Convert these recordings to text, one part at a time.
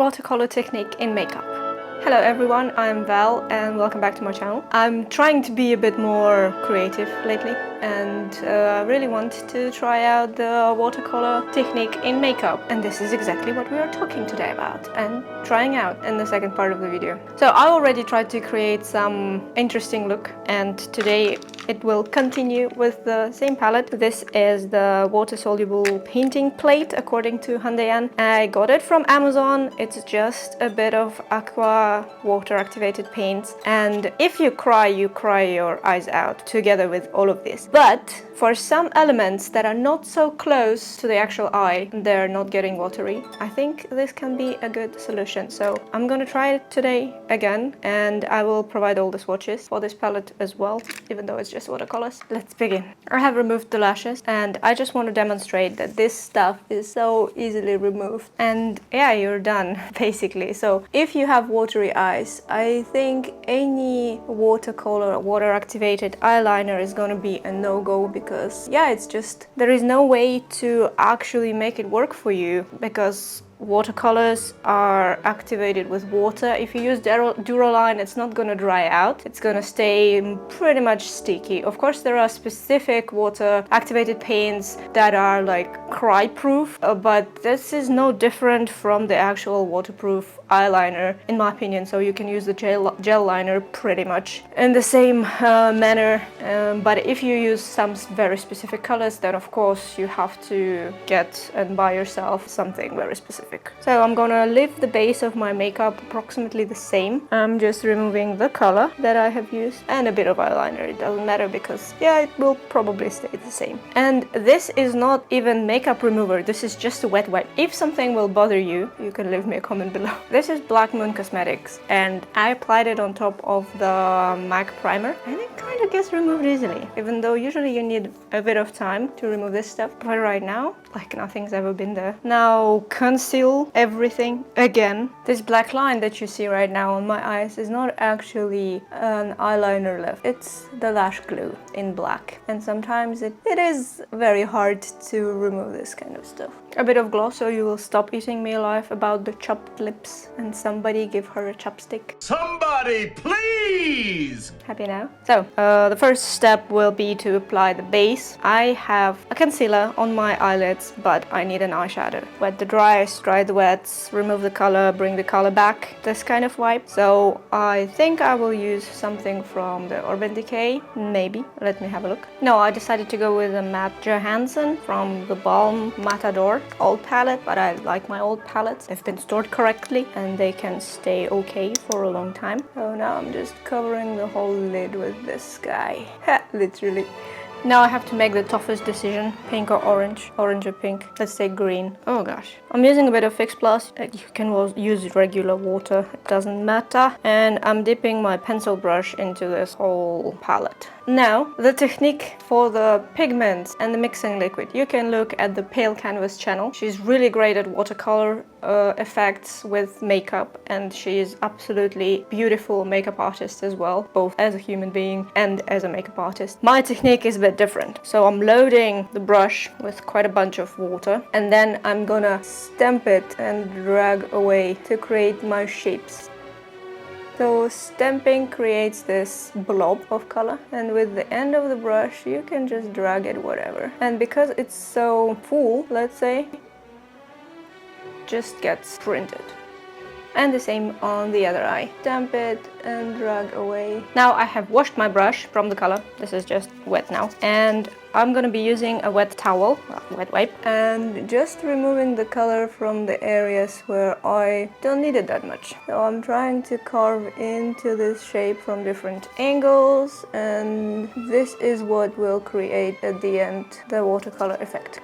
watercolor technique in makeup. Hello everyone, I'm Val and welcome back to my channel. I'm trying to be a bit more creative lately and I really want to try out the watercolor technique in makeup, and this is exactly what we are talking today about and trying out in the second part of the video. So I already tried to create some interesting look, and today it will continue with the same palette. This is the water-soluble painting plate according to Hyundai. I got it from Amazon. It's just a bit of Aqua water-activated paints, and if you cry your eyes out together with all of this. But for some elements that are not so close to the actual eye, they're not getting watery, I think this can be a good solution. So I'm gonna try it today again, and I will provide all the swatches for this palette as well, even though it's just watercolors. Let's begin. I have removed the lashes, and I just want to demonstrate that this stuff is so easily removed. And yeah, you're done, basically. So if you have watery eyes, I think any watercolor, water-activated eyeliner is gonna be a no-go, because yeah, it's just, there is no way to actually make it work for you, because watercolors are activated with water. If you use Duraline, it's not gonna dry out. It's gonna stay pretty much sticky. Of course, there are specific water activated paints that are like cry-proof, but this is no different from the actual waterproof eyeliner, in my opinion. So you can use the gel liner pretty much in the same manner. But if you use some very specific colors, then of course you have to get and buy yourself something very specific. So I'm gonna leave the base of my makeup approximately the same. I'm just removing the color that I have used and a bit of eyeliner. It doesn't matter because yeah, it will probably stay the same. And this is not even makeup remover, this is just a wet wipe. If something will bother you, you can leave me a comment below. This is Black Moon Cosmetics, and I applied it on top of the MAC primer, and it kind of gets removed easily, even though usually you need a bit of time to remove this stuff. But right now, like nothing's ever been there. Now conceal everything again. This black line that you see right now on my eyes is not actually an eyeliner left, it's the lash glue in black, and sometimes it is very hard to remove this kind of stuff. A bit of gloss so you will stop eating me alive about the chopped lips, and somebody give her a chopstick. Somebody please! Happy now? So the first step will be to apply the base. I have a concealer on my eyelids, but I need an eyeshadow. Wet the dries, dry the wets, remove the color, bring the color back, this kind of vibe. So I think I will use something from the Urban Decay, maybe. Let me have a look. No, I decided to go with a Matte Johansson from the Balm Matador old palette, but I like my old palettes. They've been stored correctly and they can stay okay for a long time. So now I'm just covering the whole lid with this guy. Literally. Now I have to make the toughest decision, pink or orange. Orange or pink. Let's say green. Oh gosh. I'm using a bit of Fix Plus. You can use regular water, it doesn't matter. And I'm dipping my pencil brush into this whole palette. Now, the technique for the pigments and the mixing liquid. You can look at the Pale Canvas channel. She's really great at watercolor effects with makeup, and she is absolutely beautiful makeup artist as well, both as a human being and as a makeup artist. My technique is a bit different. So I'm loading the brush with quite a bunch of water, and then I'm gonna stamp it and drag away to create my shapes. So stamping creates this blob of color, and with the end of the brush you can just drag it whatever. And because it's so full, let's say, just gets printed. And the same on the other eye. Stamp it and drag away. Now I have washed my brush from the color. This is just wet now. And I'm gonna be using a wet towel, wet wipe, and just removing the color from the areas where I don't need it that much. So I'm trying to carve into this shape from different angles, and this is what will create at the end the watercolor effect.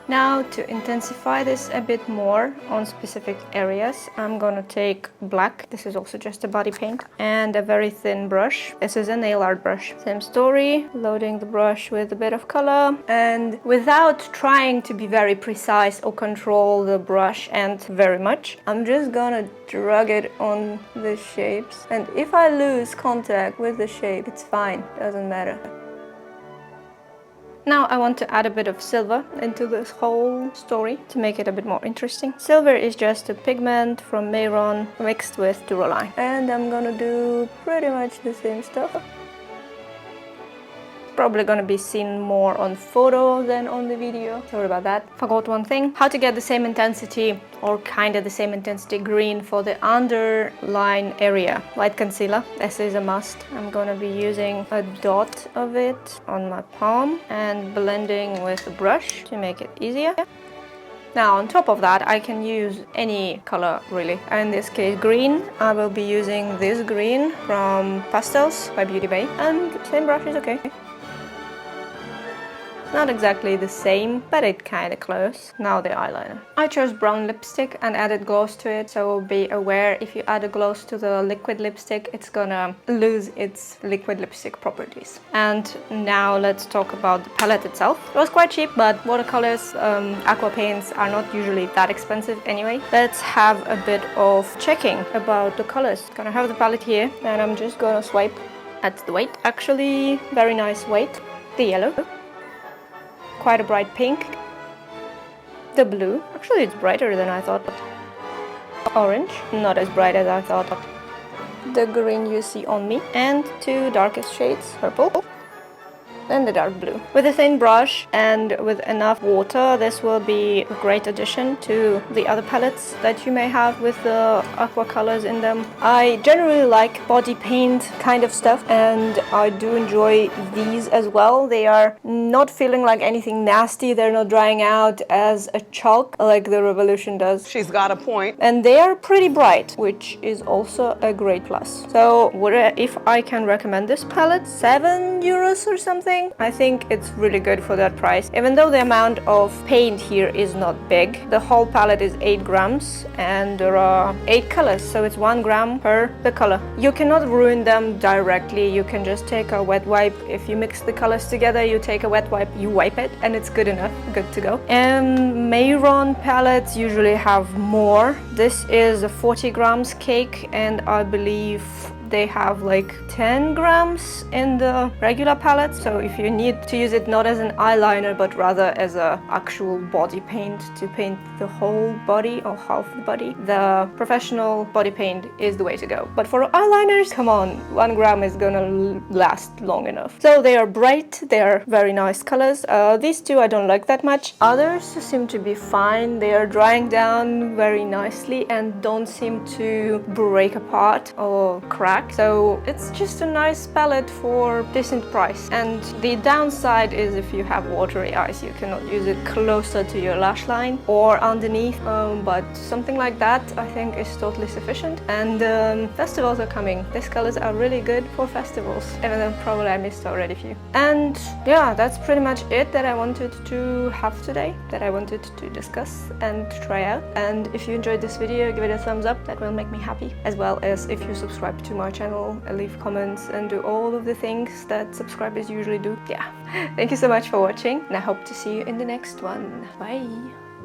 Now, to intensify this a bit more on specific areas, I'm gonna take black, this is also just a body paint, and a very thin brush. This is a nail art brush. Same story, loading the brush with a bit of color, and without trying to be very precise or control the brush end very much, I'm just gonna drag it on the shapes. And if I lose contact with the shape, it's fine, doesn't matter. Now I want to add a bit of silver into this whole story to make it a bit more interesting. Silver is just a pigment from Mayron mixed with Duraline. And I'm gonna do pretty much the same stuff. Probably gonna be seen more on photo than on the video. Sorry about that. Forgot one thing. How to get the same intensity or kind of the same intensity green for the underline area. Light concealer. This is a must. I'm gonna be using a dot of it on my palm and blending with a brush to make it easier. Now on top of that I can use any color really. In this case green. I will be using this green from Pastels by Beauty Bay, and same brush is okay. Not exactly the same, but it kind of close. Now the eyeliner. I chose brown lipstick and added gloss to it, so be aware if you add a gloss to the liquid lipstick, it's gonna lose its liquid lipstick properties. And now let's talk about the palette itself. It was quite cheap, but watercolors, aqua paints are not usually that expensive anyway. Let's have a bit of checking about the colors. Gonna have the palette here, and I'm just gonna swipe at the weight. Actually, very nice weight. The yellow. Quite a bright pink. The blue, actually it's brighter than I thought. Orange, not as bright as I thought. The green you see on me, and two darkest shades, purple and the dark blue. With a thin brush and with enough water, this will be a great addition to the other palettes that you may have with the aqua colors in them. I generally like body paint kind of stuff, and I do enjoy these as well. They are not feeling like anything nasty. They're not drying out as a chalk like the Revolution does. She's got a point. And they are pretty bright, which is also a great plus. So if I can recommend this palette, €7 or something. I think it's really good for that price. Even though the amount of paint here is not big, the whole palette is 8 grams and there are 8 colors, so it's 1 gram per the color. You cannot ruin them directly. You can just take a wet wipe. If you mix the colors together, you take a wet wipe, you wipe it, and it's good enough, good to go. And Mayron palettes usually have more. This is a 40 grams cake, and I believe they have like 10 grams in the regular palette. So if you need to use it not as an eyeliner but rather as a actual body paint to paint the whole body or half the body, the professional body paint is the way to go. But for eyeliners, come on, 1 gram is gonna last long enough. So they are bright, they are very nice colors. These two I don't like that much. Others seem to be fine. They are drying down very nicely and don't seem to break apart or crack. So it's just a nice palette for decent price. And the downside is if you have watery eyes, you cannot use it closer to your lash line or underneath, but something like that I think is totally sufficient. And festivals are coming. These colors are really good for festivals, even though probably I missed already a few. And yeah, that's pretty much it that I wanted to have today, that I wanted to discuss and try out. And if you enjoyed this video, give it a thumbs up. That will make me happy, as well as if you subscribe to my channel, leave comments and do all of the things that subscribers usually do. Yeah, thank you so much for watching, and I hope to see you in the next one. Bye.